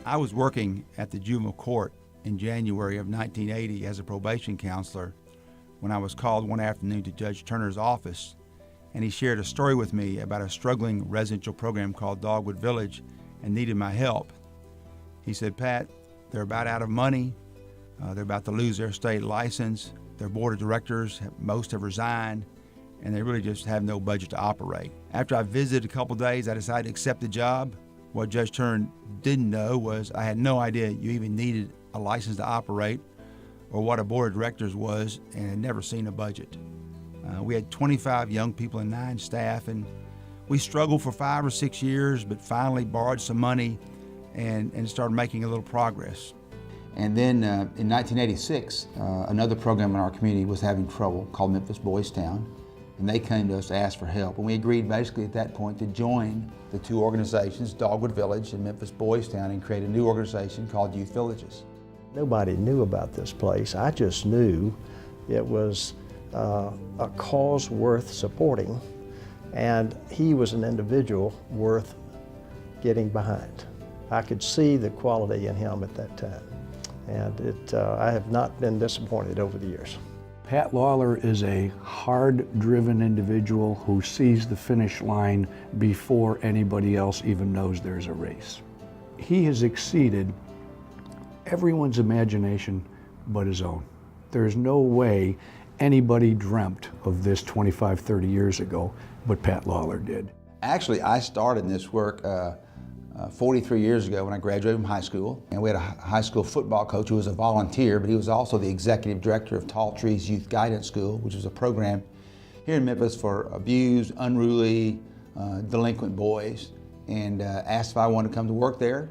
I was working at the juvenile court in January of 1980 as a probation counselor when I was called one afternoon to Judge Turner's office, and he shared a story with me about a struggling residential program called Dogwood Village and needed my help. He said, "Pat, they're about out of money. They're about to lose their state license. Their board of directors, most have resigned, and they really just have no budget to operate." After I visited a couple days, I decided to accept the job. What Judge Turner didn't know was I had no idea you even needed a license to operate or what a board of directors was, and had never seen a budget. We had 25 young people and 9 staff, and we struggled for 5 or 6 years, but finally borrowed some money and started making a little progress. And then in 1986, another program in our community was having trouble called Memphis Boys Town, and they came to us to ask for help. And we agreed basically at that point to join the 2 organizations, Dogwood Village and Memphis Boys Town, and create a new organization called Youth Villages. Nobody knew about this place. I just knew it was a cause worth supporting, and he was an individual worth getting behind. I could see the quality in him at that time, and I have not been disappointed over the years. Pat Lawler is a hard-driven individual who sees the finish line before anybody else even knows there's a race. He has exceeded everyone's imagination but his own. There's no way anybody dreamt of this 25, 30 years ago, but Pat Lawler did. Actually, I started this work 43 years ago when I graduated from high school, and we had a high school football coach who was a volunteer, but he was also the executive director of Tall Trees Youth Guidance School, which was a program here in Memphis for abused, unruly, delinquent boys, and asked if I wanted to come to work there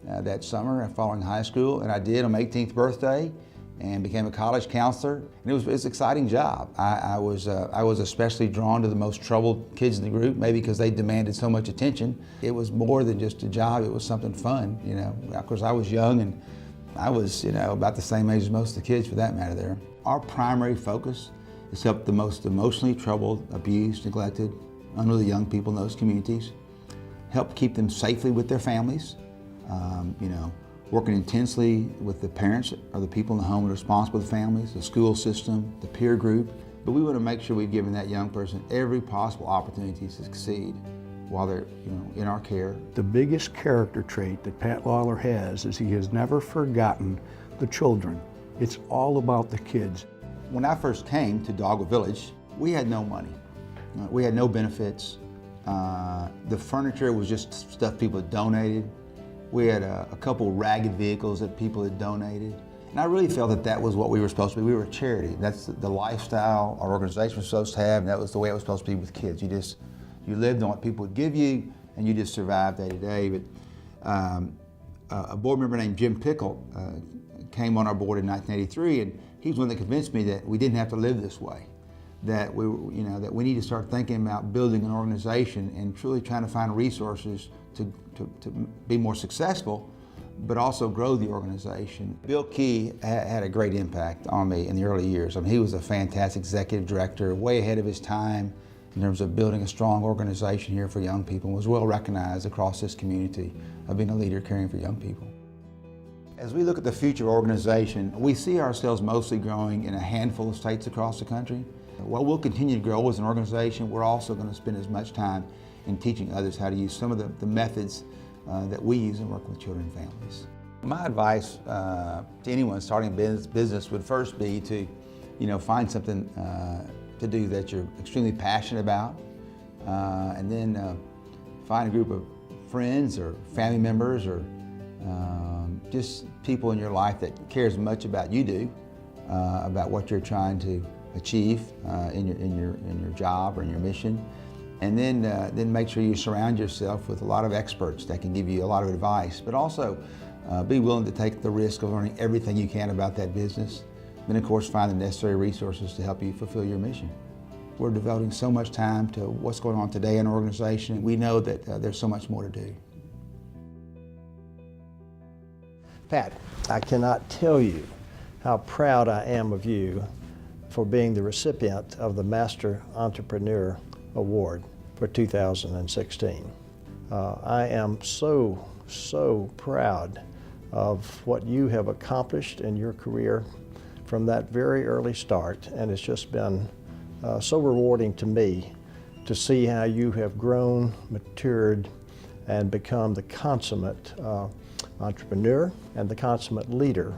that summer following high school, and I did on my 18th birthday, and became a college counselor. And it was an exciting job. I was especially drawn to the most troubled kids in the group, maybe because they demanded so much attention. It was more than just a job, it was something fun, you know. Of course, I was young, and I was, you know, about the same age as most of the kids for that matter there. Our primary focus is to help the most emotionally troubled, abused, neglected, unruly young people in those communities, help keep them safely with their families, you know, working intensely with the parents or the people in the home who are responsible for the families, the school system, the peer group. But we want to make sure we've given that young person every possible opportunity to succeed while they're, you know, in our care. The biggest character trait that Pat Lawler has is he has never forgotten the children. It's all about the kids. When I first came to Dogwood Village, we had no money. We had no benefits. The furniture was just stuff people had donated. We had a couple ragged vehicles that people had donated. And I really felt that that was what we were supposed to be. We were a charity. That's the lifestyle our organization was supposed to have, and that was the way it was supposed to be with kids. You lived on what people would give you, and you just survived day to day. But a board member named Jim Pickle came on our board in 1983, and he was one that convinced me that we didn't have to live this way. That we, you know, that we need to start thinking about building an organization and truly trying to find resources to be more successful, but also grow the organization. Bill Key had a great impact on me in the early years. I mean, he was a fantastic executive director, way ahead of his time in terms of building a strong organization here for young people, and was well recognized across this community of being a leader caring for young people. As we look at the future organization, we see ourselves mostly growing in a handful of states across the country. While we'll continue to grow as an organization, we're also going to spend as much time in teaching others how to use some of the methods that we use in working with children and families. My advice to anyone starting a business would first be to, you know, find something to do that you're extremely passionate about, and then find a group of friends or family members or just people in your life that care as much about you do, about what you're trying to achieve in your job or in your mission. And then make sure you surround yourself with a lot of experts that can give you a lot of advice, but also be willing to take the risk of learning everything you can about that business. Then of course find the necessary resources to help you fulfill your mission. We're devoting so much time to what's going on today in our organization. We know that there's so much more to do. Pat, I cannot tell you how proud I am of you for being the recipient of the Master Entrepreneur Award for 2016. I am so proud of what you have accomplished in your career from that very early start, and it's just been so rewarding to me to see how you have grown, matured, and become the consummate entrepreneur and the consummate leader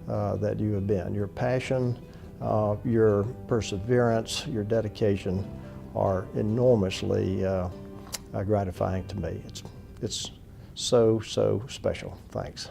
that you have been. Your passion, your perseverance, your dedication are enormously gratifying to me. It's so special. Thanks.